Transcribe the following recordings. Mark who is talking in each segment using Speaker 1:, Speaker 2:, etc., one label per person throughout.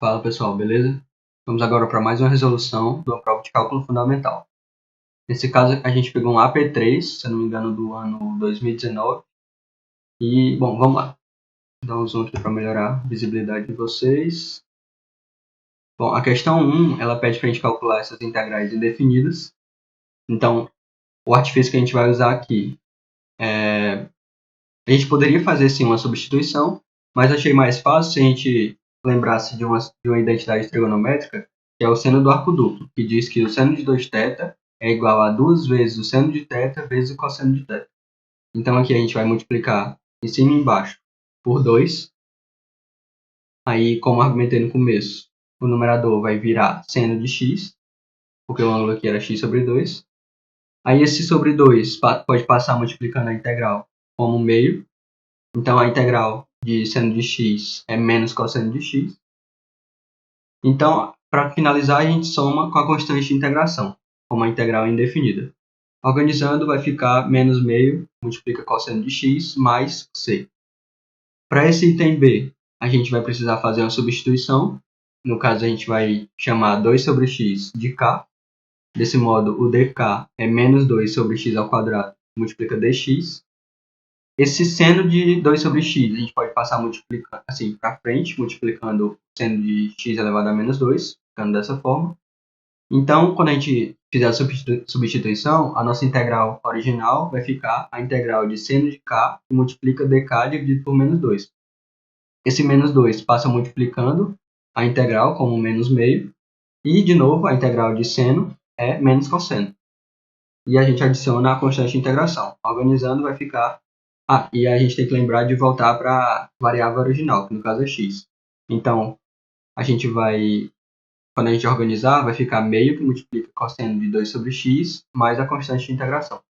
Speaker 1: Fala pessoal, beleza? Vamos agora para mais uma resolução de uma prova de cálculo fundamental. Nesse caso, a gente pegou um AP3, se eu não me engano, do ano 2019. E, bom, vamos lá. Vou dar um zoom aqui para melhorar a visibilidade de vocês. Bom, a questão 1, ela pede para a gente calcular essas integrais indefinidas. Então, o artifício que a gente vai usar aqui a gente poderia fazer sim uma substituição, mas achei mais fácil se a gente lembrasse de uma identidade trigonométrica, que é o seno do arco duplo, que diz que o seno de 2θ é igual a 2 vezes o seno de θ vezes o cosseno de θ. Então aqui a gente vai multiplicar em cima e embaixo por 2. Aí, como argumentei no começo, o numerador vai virar seno de x, porque o ângulo aqui era x sobre 2. Aí esse sobre 2 pode passar multiplicando a integral como meio. Então a integral de seno de x é menos cosseno de x. Então, para finalizar, a gente soma com a constante de integração, como a integral é indefinida. Organizando, vai ficar menos meio, multiplica cosseno de x, mais c. Para esse item B, a gente vai precisar fazer uma substituição. No caso, a gente vai chamar 2 sobre x de k. Desse modo, o dk é menos 2 sobre x ao quadrado, multiplica dx. Esse seno de 2 sobre x, a gente pode passar multiplicando assim para frente, multiplicando o seno de x elevado a menos 2, ficando dessa forma. Então, quando a gente fizer a substituição, a nossa integral original vai ficar a integral de seno de k, que multiplica dk dividido por menos 2. Esse menos 2 passa multiplicando a integral como menos meio, e, de novo, a integral de seno é menos cosseno. E a gente adiciona a constante de integração. Organizando, vai ficar... e a gente tem que lembrar de voltar para a variável original, que no caso é x. Então, a gente vai... Quando a gente organizar, vai ficar meio, que multiplica cosseno de 2 sobre x, mais a constante de integração.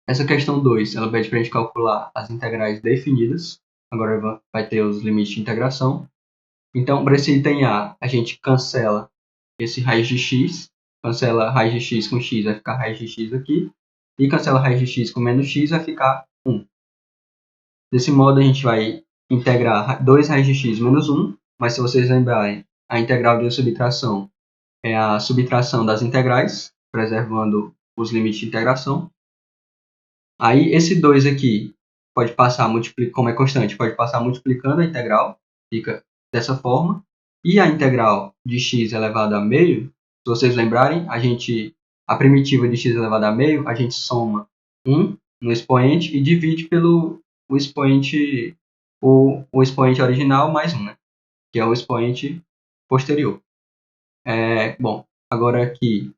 Speaker 1: Essa questão 2, ela pede para a gente calcular as integrais definidas. Agora vai ter os limites de integração. Então, para esse item A, a gente cancela esse raiz de x. Cancela raiz de x com x, vai ficar raiz de x aqui. E cancela raiz de x com menos x, vai ficar 1. Desse modo, a gente vai integrar 2 raiz de x menos 1. Mas se vocês lembrarem, a integral de subtração é a subtração das integrais, preservando os limites de integração. Aí, esse 2 aqui, pode passar, como é constante, pode passar multiplicando a integral, fica dessa forma. E a integral de x elevado a meio, se vocês lembrarem, a primitiva de x elevado a meio, a gente soma 1 no expoente e divide pelo o expoente original mais 1, né? Que é o expoente posterior. Bom, agora aqui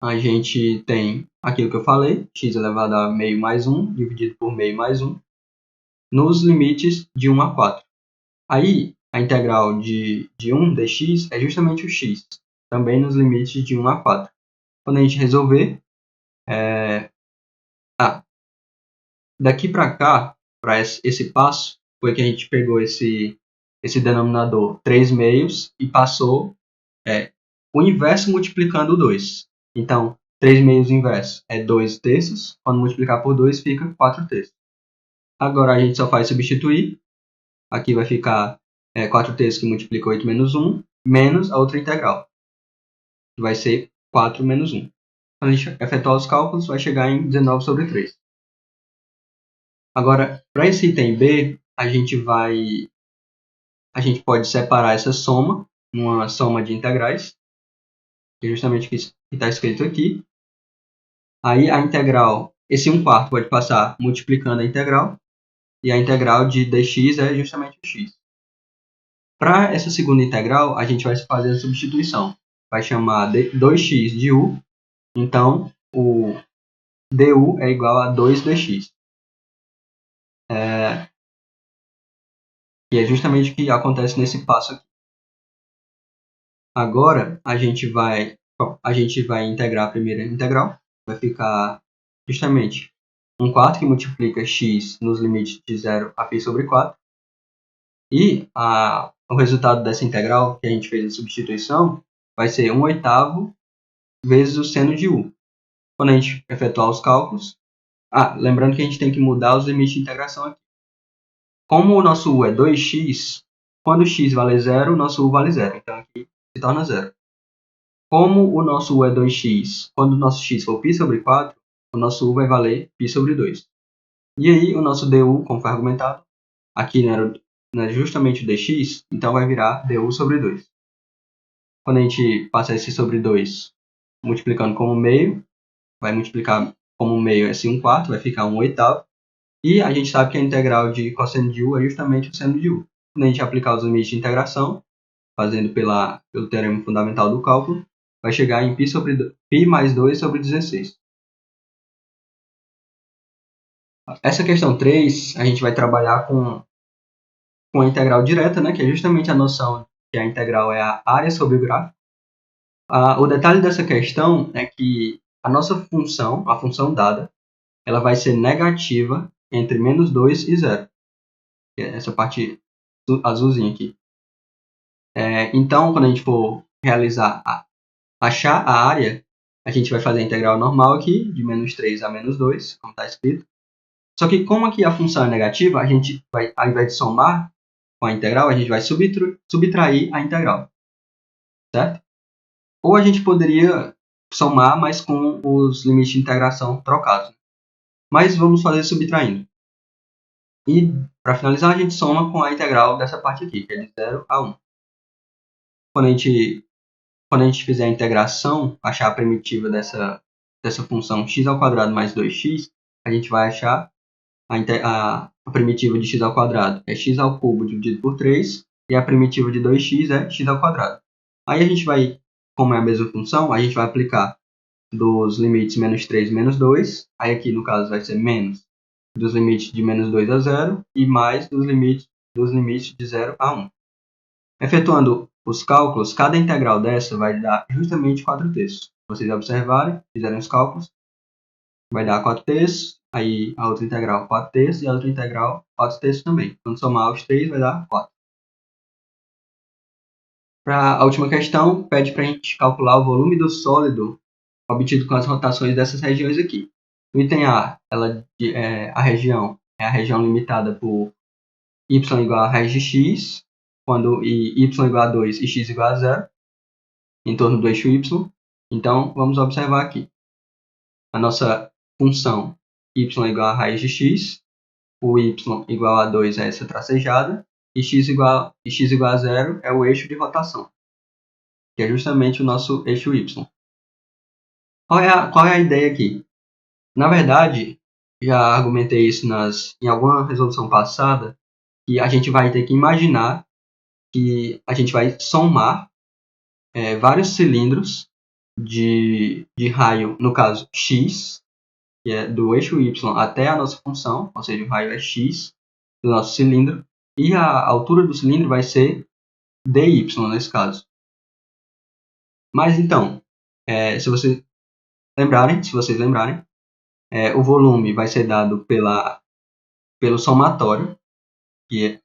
Speaker 1: a gente tem aquilo que eu falei, x elevado a meio mais 1, dividido por meio mais 1, nos limites de 1 a 4. Aí, a integral de 1 dx é justamente o x, também nos limites de 1 a 4. Quando a gente resolver, daqui para cá, para esse passo, foi que a gente pegou esse denominador 3 meios e passou o inverso multiplicando o 2. Então, 3 meios inverso é 2 terços. Quando multiplicar por 2, fica 4 terços. Agora, a gente só faz substituir. Aqui vai ficar 4 terços que multiplica 8 menos 1, menos a outra integral, que vai ser 4 menos 1. Quando a gente efetuar os cálculos, vai chegar em 19 sobre 3. Agora, para esse item B, a gente pode separar essa soma, uma soma de integrais, que é justamente o que está escrito aqui. Aí a integral, esse 1/4 pode passar multiplicando a integral, e a integral de dx é justamente o x. Para essa segunda integral, a gente vai fazer a substituição. Vai chamar 2x de u, então o du é igual a 2dx. E é justamente o que acontece nesse passo aqui. Agora, a gente vai integrar a primeira integral. Vai ficar justamente 1/4 que multiplica x nos limites de 0 a π sobre 4. E o resultado dessa integral, que a gente fez a substituição, vai ser 1/8 vezes o seno de u. Quando a gente efetuar os cálculos... lembrando que a gente tem que mudar os limites de integração aqui. Como o nosso u é 2x, Quando x vale 0, o nosso u vale 0. Então aqui se torna 0. Como o nosso u é 2x, quando o nosso x for π sobre 4, o nosso u vai valer π sobre 2. E aí o nosso du, como foi argumentado, aqui não era justamente o dx, então vai virar du sobre 2. Quando a gente passa esse sobre 2 multiplicando como meio, vai multiplicar como meio é 1/4, vai ficar 1/8. E a gente sabe que a integral de cosseno de u é justamente o seno de u. Quando a gente aplicar os limites de integração, fazendo pelo teorema fundamental do cálculo, vai chegar em π mais 2 sobre 16. Essa questão 3, a gente vai trabalhar com a integral direta, né, que é justamente a noção que a integral é a área sobre o gráfico. O detalhe dessa questão é que a nossa função, a função dada, ela vai ser negativa entre menos 2 e 0. Que é essa parte azulzinha aqui. Então, quando a gente for achar a área, a gente vai fazer a integral normal aqui, de menos 3 a menos 2, como está escrito. Só que como aqui a função é negativa, a gente vai, ao invés de somar com a integral, a gente vai subtrair a integral. Certo? Ou a gente poderia somar, mas com os limites de integração trocados. Mas vamos fazer subtraindo. E, para finalizar, a gente soma com a integral dessa parte aqui, que é de 0 a 1. Quando a gente fizer a integração, achar a primitiva dessa função x² mais 2x, a gente vai achar a primitiva de x² é x³ dividido por 3, e a primitiva de 2x é x². Aí a gente vai, como é a mesma função, a gente vai aplicar dos limites menos 3 e menos 2, aí aqui no caso vai ser menos dos limites de menos 2 a 0 e mais dos limites de 0 a 1. Efetuando os cálculos, cada integral dessa vai dar justamente 4/3. Se vocês observarem, fizerem os cálculos, vai dar 4/3, aí a outra integral 4/3 e a outra integral 4/3 também. Quando somar os 3 vai dar 4. Para a última questão, pede para a gente calcular o volume do sólido obtido com as rotações dessas regiões aqui. O item A, a região é a região limitada por y igual a raiz de x, quando y igual a 2 e x igual a 0, em torno do eixo y. Então, vamos observar aqui. A nossa função y igual a raiz de x, o y igual a 2 é essa tracejada, e x igual a 0 é o eixo de rotação, que é justamente o nosso eixo y. Qual é a ideia aqui? Na verdade, já argumentei isso em alguma resolução passada, que a gente vai ter que imaginar que a gente vai somar vários cilindros de raio, no caso x, que é do eixo y até a nossa função, ou seja, o raio é x do nosso cilindro, e a altura do cilindro vai ser dy nesse caso. Mas então, se vocês lembrarem, o volume vai ser dado pelo somatório, que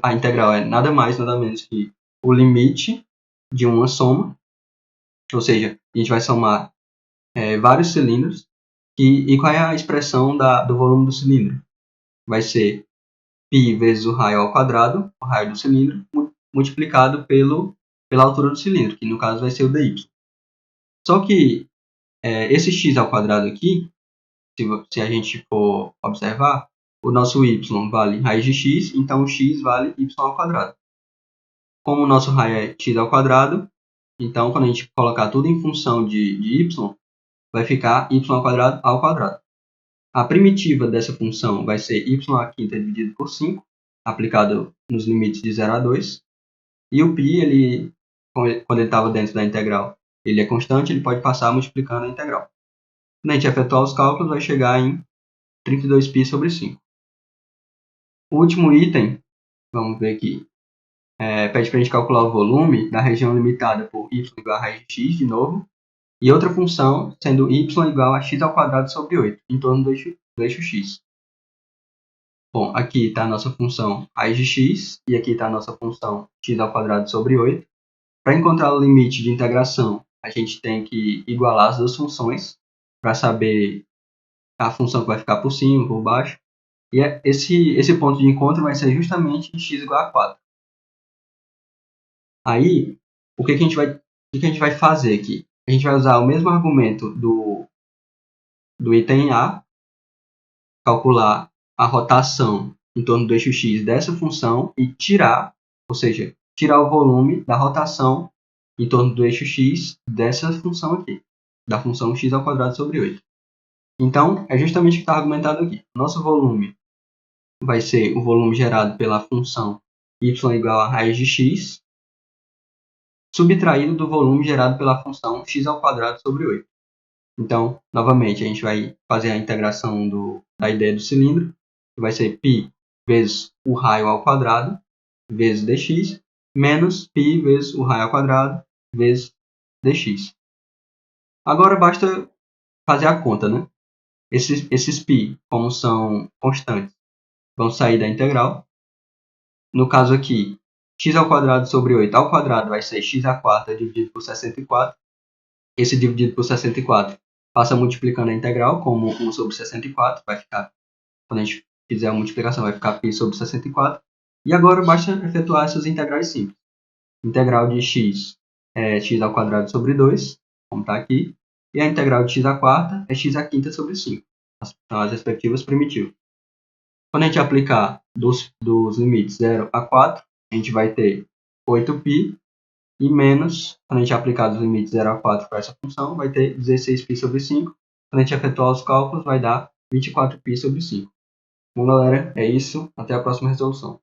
Speaker 1: a integral é nada mais, nada menos que o limite de uma soma, ou seja, a gente vai somar vários cilindros, e qual é a expressão do volume do cilindro? Vai ser π vezes o raio ao quadrado, o raio do cilindro, multiplicado pela altura do cilindro, que no caso vai ser o dy. Só que esse x ao quadrado aqui, se a gente for observar, o nosso y vale raiz de x, então o x vale y ao quadrado. Como o nosso raio é x ao quadrado, então quando a gente colocar tudo em função de y, vai ficar y ao quadrado. A primitiva dessa função vai ser y à quinta dividido por 5, aplicado nos limites de 0 a 2. E o π, quando ele estava dentro da integral, ele é constante, ele pode passar multiplicando a integral. Quando a gente efetuar os cálculos, vai chegar em 32π sobre 5. O último item, vamos ver aqui, pede para a gente calcular o volume da região limitada por y igual a raiz de x, de novo, e outra função sendo y igual a x ao quadrado sobre 8, em torno do eixo x. Bom, aqui está a nossa função raiz de x, e aqui está a nossa função x ao quadrado sobre 8. Para encontrar o limite de integração, a gente tem que igualar as duas funções, para saber a função que vai ficar por cima, por baixo. E esse ponto de encontro vai ser justamente x igual a 4. Aí, o que a gente vai fazer aqui? A gente vai usar o mesmo argumento do item A, calcular a rotação em torno do eixo x dessa função e tirar, ou seja, tirar o volume da rotação em torno do eixo x dessa função aqui, da função x ao quadrado sobre 8. Então, é justamente o que está argumentado aqui. Nosso volume vai ser o volume gerado pela função y igual a raiz de x, subtraído do volume gerado pela função x ao quadrado sobre 8. Então, novamente, a gente vai fazer a integração da ideia do cilindro, que vai ser π vezes o raio ao quadrado, vezes dx, menos π vezes o raio ao quadrado, vezes dx. Agora basta fazer a conta, né? Esses π, como são constantes, vão sair da integral. No caso aqui, x ao quadrado sobre 8 ao quadrado vai ser x à quarta dividido por 64. Esse dividido por 64 passa multiplicando a integral, como 1 sobre 64. Vai ficar, quando a gente fizer a multiplicação, vai ficar π sobre 64. E agora basta efetuar essas integrais simples. Integral de x é x ao quadrado sobre 2, como está aqui. E a integral de x à quarta é x à quinta sobre 5. São as respectivas primitivas. Quando a gente aplicar dos limites 0 a 4, a gente vai ter 8π e menos, quando a gente aplicar dos limites 0 a 4 para essa função, vai ter 16π sobre 5. Quando a gente efetuar os cálculos, vai dar 24π sobre 5. Bom, galera, é isso. Até a próxima resolução.